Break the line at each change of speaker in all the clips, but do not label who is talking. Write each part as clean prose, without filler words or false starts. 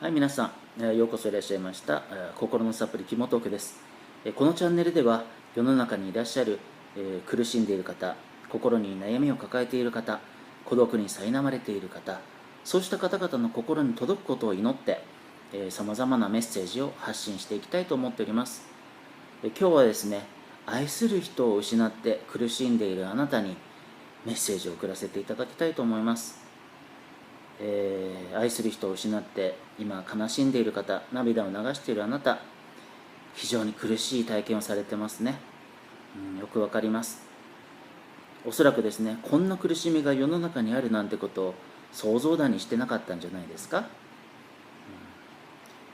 はい、皆さん、ようこそいらっしゃいました。心のサプリ、キモトークです。このチャンネルでは、世の中にいらっしゃる苦しんでいる方、心に悩みを抱えている方、孤独に苛まれている方、そうした方々の心に届くことを祈って、さまざまなメッセージを発信していきたいと思っております。今日はですね、愛する人を失って苦しんでいるあなたにメッセージを送らせていただきたいと思います。愛する人を失って今悲しんでいる方、涙を流しているあなた、非常に苦しい体験をされてますね。よくわかります。おそらくですね、こんな苦しみが世の中にあるなんてことを想像だにしてなかったんじゃないですか。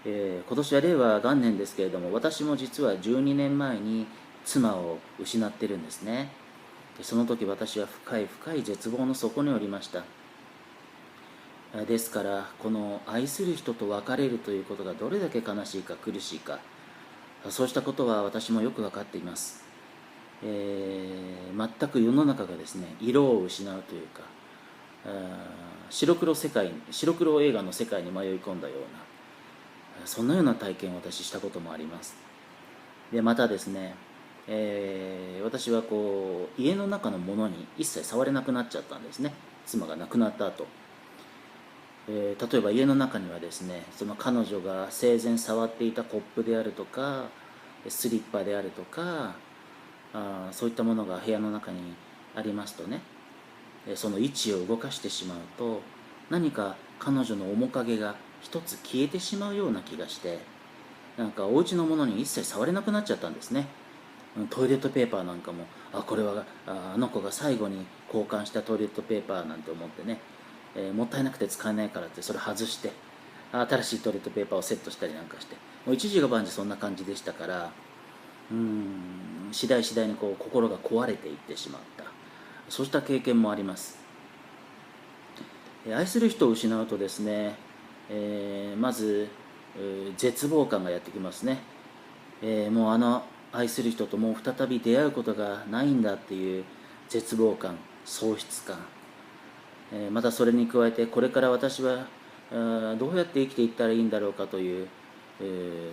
今年は令和元年ですけれども、私も実は12年前に妻を失ってるんですね。その時私は深い深い絶望の底におりました。ですからこの愛する人と別れるということがどれだけ悲しいか苦しいか、そうしたことは私もよく分かっています。全く世の中がですね、色を失うというか、白黒映画の世界に迷い込んだような、そんなような体験を私したこともあります。でまたですね、私は家の中のものに一切触れなくなっちゃったんですね、妻が亡くなった後。例えば家の中にはですね、その彼女が生前触っていたコップであるとかスリッパであるとか、そういったものが部屋の中にありますとね、その位置を動かしてしまうと何か彼女の面影が一つ消えてしまうような気がして、なんかお家のものに一切触れなくなっちゃったんですね。トイレットペーパーなんかも、これはあの子が最後に交換したトイレットペーパーなんて思ってね、もったいなくて使えないからってそれ外して新しいトイレットペーパーをセットしたりなんかして、もう一時が万事そんな感じでしたから、次第に心が壊れていってしまった、そうした経験もあります。愛する人を失うとですね、まず絶望感がやってきますね。もう愛する人ともう再び出会うことがないんだっていう絶望感、喪失感、またそれに加えてこれから私はどうやって生きていったらいいんだろうかという、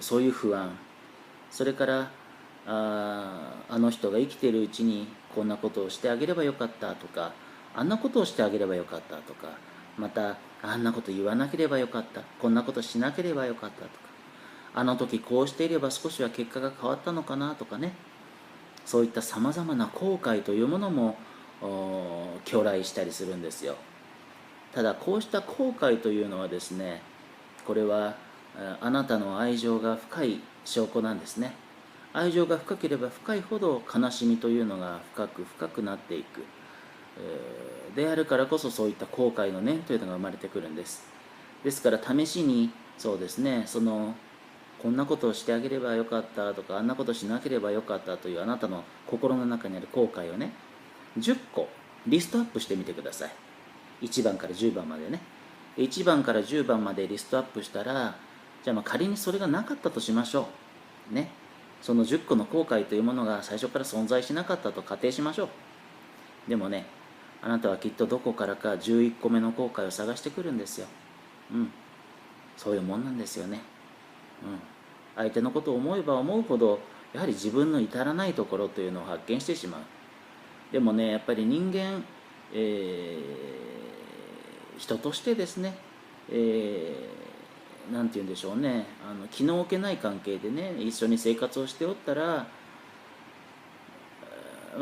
そういう不安、それからあの人が生きているうちにこんなことをしてあげればよかったとか、あんなことをしてあげればよかったとか、またあんなこと言わなければよかった、こんなことしなければよかったとか、あの時こうしていれば少しは結果が変わったのかなとかね、そういったさまざまな後悔というものも去来したりするんですよ。ただこうした後悔というのはですね、これはあなたの愛情が深い証拠なんですね。愛情が深ければ深いほど悲しみというのが深く深くなっていく、であるからこそそういった後悔の念というのが生まれてくるんです。ですから試しにそうですね、こんなことをしてあげればよかったとか、あんなことしなければよかったというあなたの心の中にある後悔をね、10個リストアップしてみてください。1番から10番までね。1番から10番までリストアップしたら、じゃあ仮にそれがなかったとしましょうね。その10個の後悔というものが最初から存在しなかったと仮定しましょう。でもね、あなたはきっとどこからか11個目の後悔を探してくるんですよ。そういうもんなんですよね。相手のことを思えば思うほどやはり自分の至らないところというのを発見してしまう。でもね、やっぱり人間、人としてですね、なんて言うんでしょうね、気の置けない関係でね一緒に生活をしておったら、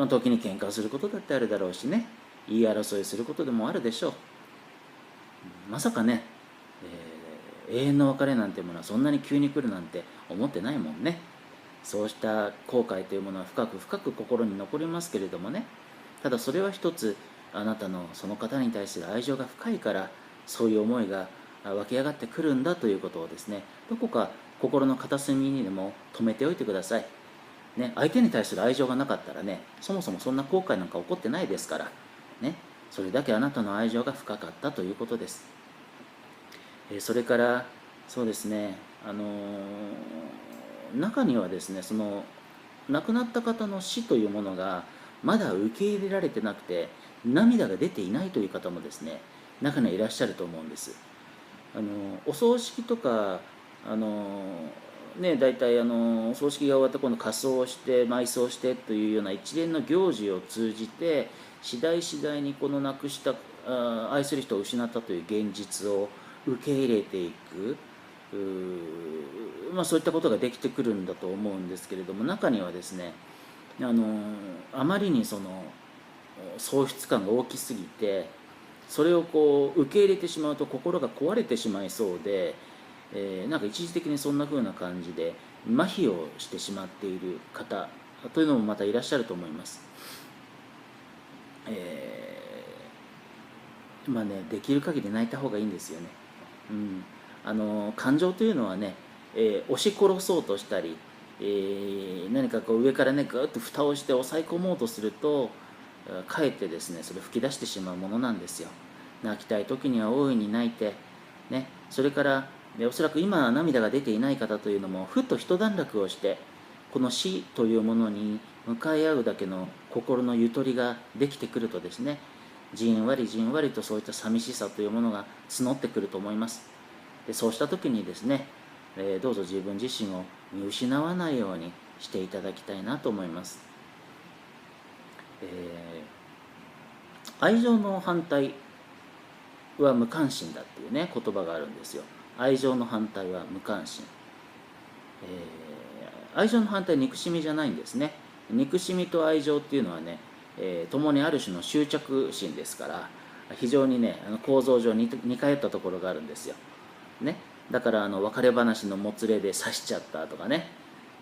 時に喧嘩することだってあるだろうしね、言い争いすることでもあるでしょう。まさかね、永遠の別れなんてものはそんなに急に来るなんて思ってないもんね。そうした後悔というものは深く深く心に残りますけれどもね、ただそれは一つあなたのその方に対する愛情が深いからそういう思いが湧き上がってくるんだということをですね、どこか心の片隅にでも留めておいてください。ね、相手に対する愛情がなかったらね、そもそもそんな後悔なんか起こってないですからね、それだけあなたの愛情が深かったということです。それからそうですね、中にはですね、その亡くなった方の死というものがまだ受け入れられてなくて涙が出ていないという方もですね、中にはいらっしゃると思うんです。お葬式とか大体お葬式が終わった今度火葬して埋葬してというような一連の行事を通じて次第次第にこの亡くした愛する人を失ったという現実を受け入れていくそういったことができてくるんだと思うんですけれども、中にはですねあまりにその喪失感が大きすぎてそれをこう受け入れてしまうと心が壊れてしまいそうで、なんか一時的にそんな風な感じで麻痺をしてしまっている方というのもまたいらっしゃると思います。できる限り泣いた方がいいんですよね。感情というのはね、押し殺そうとしたり、何かこう上からねぐっと蓋をして抑え込もうとするとかえってですねそれ吹き出してしまうものなんですよ。泣きたい時には大いに泣いて、それからおそらく今涙が出ていない方というのもふっと一段落をしてこの死というものに向かい合うだけの心のゆとりができてくるとですね、じんわりじんわりとそういった寂しさというものが募ってくると思います。でそうした時にですね、どうぞ自分自身を見失わないようにしていただきたいなと思います。愛情の反対は無関心だっていうね言葉があるんですよ。愛情の反対は無関心、愛情の反対は憎しみじゃないんですね。憎しみと愛情っていうのはね、共にある種の執着心ですから非常にね構造上に似通ったところがあるんですよ、だから別れ話のもつれで刺しちゃったとかね、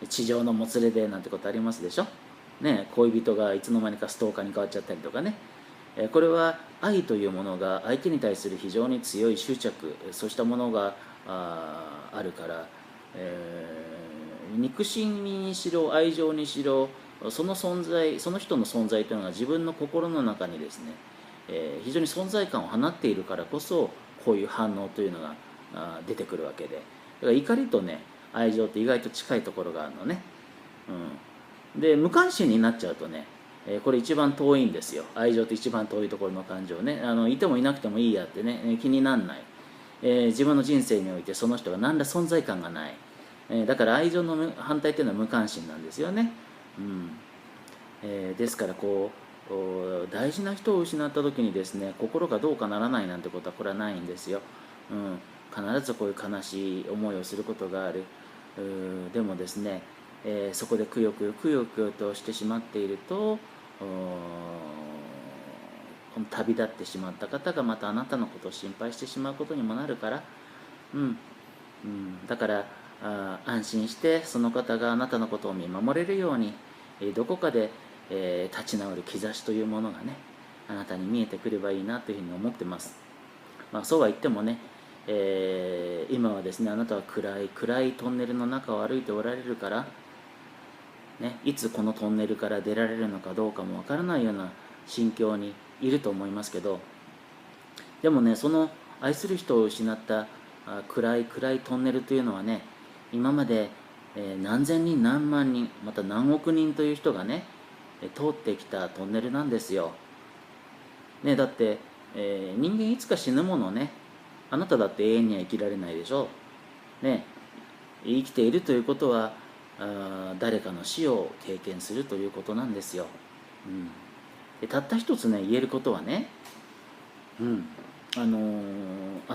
地上のもつれでなんてことありますでしょ、恋人がいつの間にかストーカーに変わっちゃったりとかね、これは愛というものが相手に対する非常に強い執着、そうしたものがあるから、憎しみにしろ愛情にしろその存在その人の存在というのが自分の心の中にですね、非常に存在感を放っているからこそこういう反応というのが出てくるわけで、だから怒りとね愛情って意外と近いところがあるのね、で無関心になっちゃうとね、これ一番遠いんですよ。愛情って一番遠いところの感情ね、いてもいなくてもいいやってね、気になんない、自分の人生においてその人が何ら存在感がない、だから愛情の反対っていうのは無関心なんですよね、ですからこう大事な人を失った時にですね心がどうかならないなんてことはこれはないんですよ、必ずこういう悲しい思いをすることがある。でもですね、そこでくよくよくよくよとしてしまっていると旅立ってしまった方がまたあなたのことを心配してしまうことにもなるから、だから安心してその方があなたのことを見守れるように、どこかで、立ち直る兆しというものがねあなたに見えてくればいいなというふうに思ってます。そうは言ってもね、今はですねあなたは暗い暗いトンネルの中を歩いておられるから、いつこのトンネルから出られるのかどうかもわからないような心境にいると思いますけど、でもねその愛する人を失った暗い暗いトンネルというのはね今まで何千人何万人また何億人という人がね通ってきたトンネルなんですよ、だって、人間いつか死ぬものね。あなただって永遠には生きられないでしょう、生きているということは誰かの死を経験するということなんですよ、でたった一つね言えることはね、あ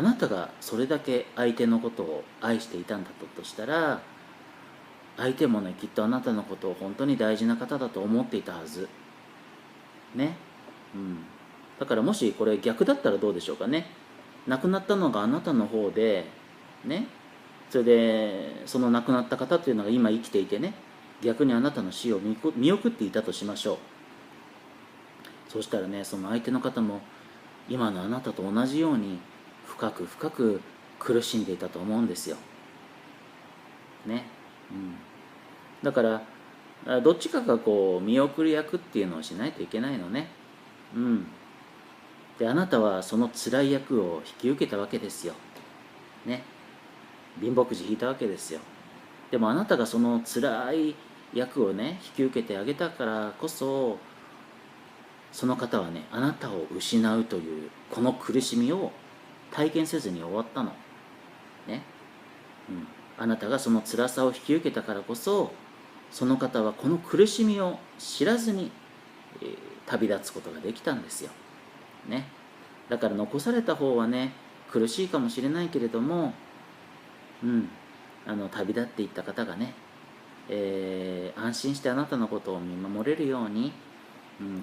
なたがそれだけ相手のことを愛していたんだとしたら相手もねきっとあなたのことを本当に大事な方だと思っていたはずね、だからもしこれ逆だったらどうでしょうかね。亡くなったのがあなたの方でね、それでその亡くなった方というのが今生きていてね逆にあなたの死を見送っていたとしましょう。そうしたらねその相手の方も今のあなたと同じように深く深く苦しんでいたと思うんですよね、だからどっちかがこう見送る役っていうのをしないといけないのね。であなたはその辛い役を引き受けたわけですよね。貧乏くじ引いたわけですよ。でもあなたがその辛い役をね引き受けてあげたからこそその方はねあなたを失うというこの苦しみを体験せずに終わったの。あなたがその辛さを引き受けたからこそ、その方はこの苦しみを知らずに、旅立つことができたんですよ。ね。だから残された方はね、苦しいかもしれないけれども、旅立っていった方がね、安心してあなたのことを見守れるように、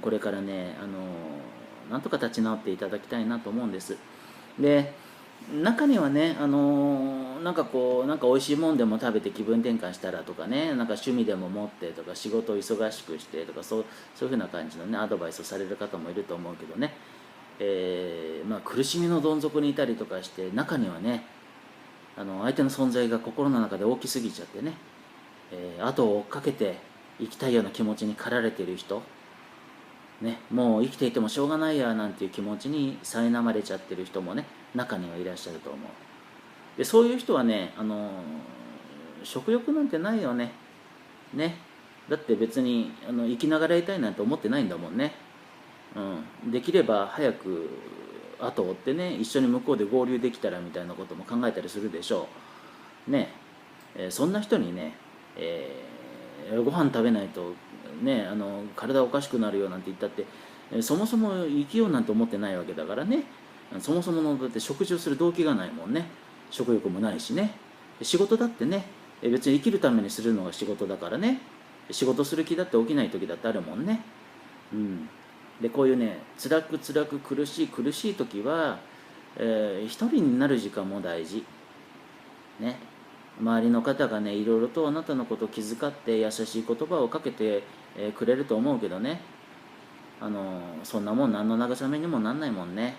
これからね、なんとか立ち直っていただきたいなと思うんです。で、中にはね、なんか美味しいもんでも食べて気分転換したらとかね、なんか趣味でも持ってとか、仕事を忙しくしてとか、そういうふうな感じのね、アドバイスをされる方もいると思うけどね、苦しみのどん底にいたりとかして、中にはね、相手の存在が心の中で大きすぎちゃってね、後を追っかけて生きたいような気持ちに駆られている人、ね、もう生きていてもしょうがないやなんていう気持ちに苛まれちゃってる人もね、中にはいらっしゃると思う。でそういう人はね、食欲なんてないよね。だって別に生きながらいたいなんて思ってないんだもんね。できれば早く後を追ってね、一緒に向こうで合流できたらみたいなことも考えたりするでしょうね。そんな人にね、ご飯食べないとね、体おかしくなるよなんて言ったって、そもそも生きようなんて思ってないわけだからね。そもそものだって食事をする動機がないもんね。食欲もないしね。仕事だってね、別に生きるためにするのが仕事だからね。仕事する気だって起きない時だってあるもんね。でこういうね、辛く苦しい時は、一人になる時間も大事ね。周りの方がね、いろいろとあなたのことを気遣って優しい言葉をかけてくれると思うけどね、そんなもん何の慰めにもなんないもんね。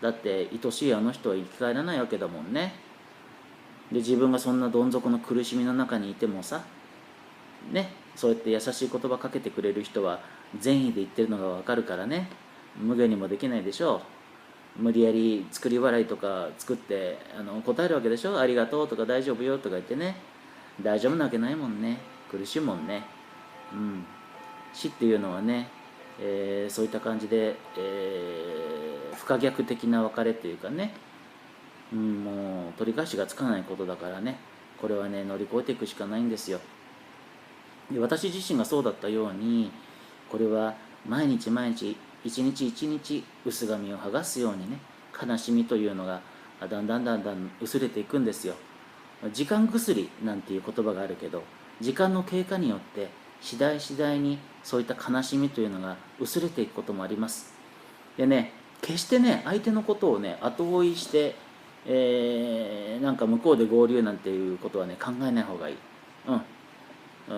だって愛しいあの人は生き返らないわけだもんね。で自分がそんなどん底の苦しみの中にいてもさ、そうやって優しい言葉かけてくれる人は善意で言ってるのが分かるからね、無限にもできないでしょう。無理やり作り笑いとか作って答えるわけでしょ。ありがとうとか大丈夫よとか言ってね。大丈夫なわけないもんね。苦しいもんね。死っていうのはね、そういった感じで、不可逆的な別れというかね、もう取り返しがつかないことだからね、これはね乗り越えていくしかないんですよ。で私自身がそうだったように、これは毎日一日一日薄紙を剥がすようにね、悲しみというのがだんだん薄れていくんですよ。時間薬なんていう言葉があるけど、時間の経過によって次第にそういった悲しみというのが薄れていくこともあります。でね、決してね相手のことをね後追いして、なんか向こうで合流なんていうことはね考えない方がいい。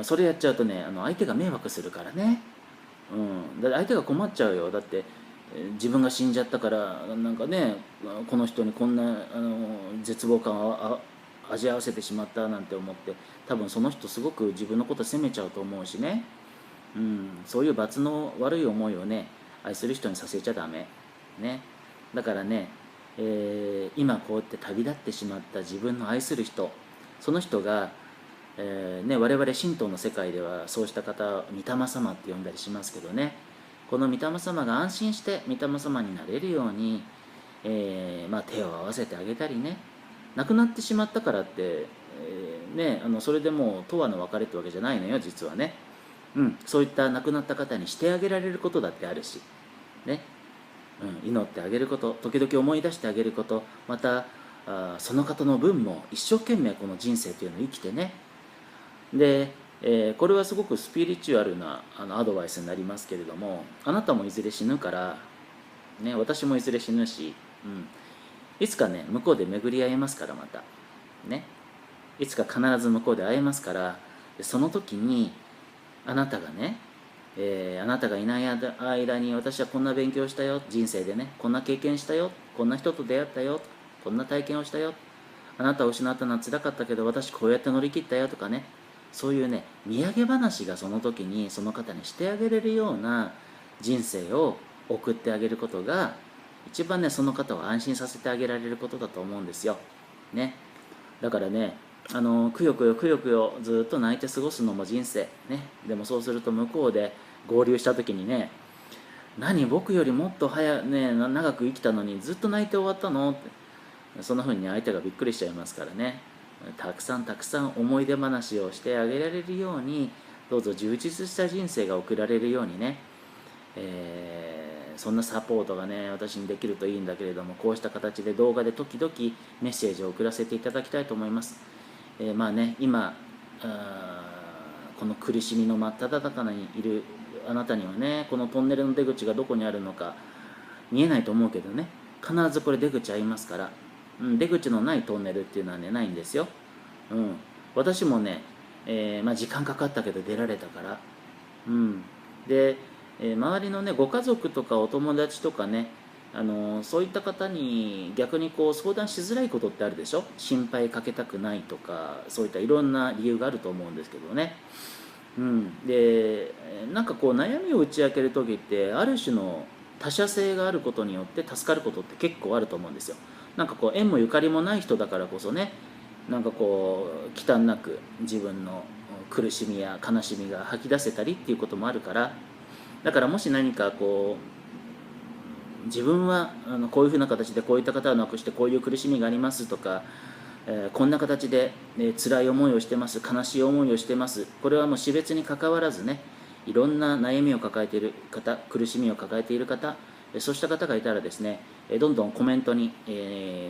それやっちゃうとね、相手が迷惑するからね。だって相手が困っちゃうよ。だって自分が死んじゃったからなんかね、この人にこんな絶望感を味わわせてしまったなんて思って、多分その人すごく自分のこと責めちゃうと思うしね。そういう罰の悪い思いをね愛する人にさせちゃダメね。だからね、今こうやって旅立ってしまった自分の愛する人、その人が我々神道の世界ではそうした方を御霊様って呼んだりしますけどね、この御霊様が安心して御霊様になれるように、手を合わせてあげたりね。亡くなってしまったからって、それでもう永遠の別れってわけじゃないのよ実はね。そういった亡くなった方にしてあげられることだってあるしね、祈ってあげること、時々思い出してあげること、またその方の分も一生懸命この人生というのを生きてね。で、これはすごくスピリチュアルなアドバイスになりますけれども、あなたもいずれ死ぬから、私もいずれ死ぬし、いつかね向こうで巡り合えますから、またね、いつか必ず向こうで会えますから、その時にあなたがね、あなたがいない間に私はこんな勉強したよ、人生でねこんな経験したよ、こんな人と出会ったよ、こんな体験をしたよ、あなたを失ったのはつらかったけど私こうやって乗り切ったよとかね、そういうね土産話がその時にその方にしてあげれるような人生を送ってあげることが一番ねその方を安心させてあげられることだと思うんですよね。だからね、くよくよずっと泣いて過ごすのも人生ね。でもそうすると向こうで合流した時にね、何僕よりもっと長く生きたのにずっと泣いて終わったのって、そんな風に相手がびっくりしちゃいますからね。たくさんたくさん思い出話をしてあげられるように、どうぞ充実した人生が送られるようにね、そんなサポートがね私にできるといいんだけれども、こうした形で動画で時々メッセージを送らせていただきたいと思います。まあね、今この苦しみの真っ只中にいるあなたにはね、このトンネルの出口がどこにあるのか見えないと思うけどね、必ずこれ出口ありますから、出口のないトンネルっていうのはねないんですよ。私もね、時間かかったけど出られたから、で、周りのねご家族とかお友達とかね、そういった方に逆にこう相談しづらいことってあるでしょ。心配かけたくないとか、そういったいろんな理由があると思うんですけどね。でなんかこう悩みを打ち明ける時って、ある種の他者性があることによって助かることって結構あると思うんですよ。なんかこう縁もゆかりもない人だからこそね、なんかこう忌憚なく自分の苦しみや悲しみが吐き出せたりっていうこともあるから、だからもし何かこう自分はこういうふうな形でこういった方を亡くしてこういう苦しみがありますとか、こんな形で、辛い思いをしてます、悲しい思いをしてます、これはもう死別にかかわらずね、いろんな悩みを抱えている方、苦しみを抱えている方、そうした方がいたらですね、どんどんコメントに、メ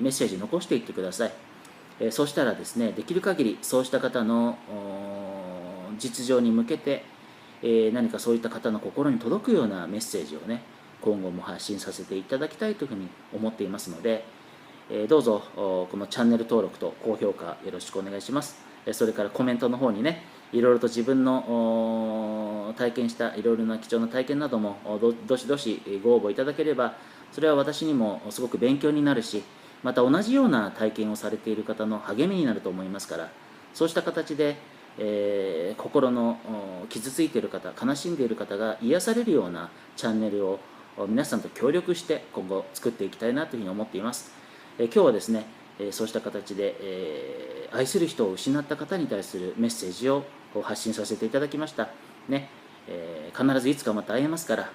ッセージ残していってください。そうしたらですね、できる限りそうした方の実情に向けて、何かそういった方の心に届くようなメッセージをね、今後も発信させていただきたいというふうに思っていますので、どうぞこのチャンネル登録と高評価よろしくお願いします。それからコメントの方にね、いろいろと自分の体験したいろいろな貴重な体験などもどしどしご応募いただければ、それは私にもすごく勉強になるし、また同じような体験をされている方の励みになると思いますから、そうした形で、心の傷ついている方、悲しんでいる方が癒されるようなチャンネルを皆さんと協力して今後作っていきたいなというふうに思っています。今日はですね、そうした形で、愛する人を失った方に対するメッセージを発信させていただきましたね。必ずいつかまた会えますから。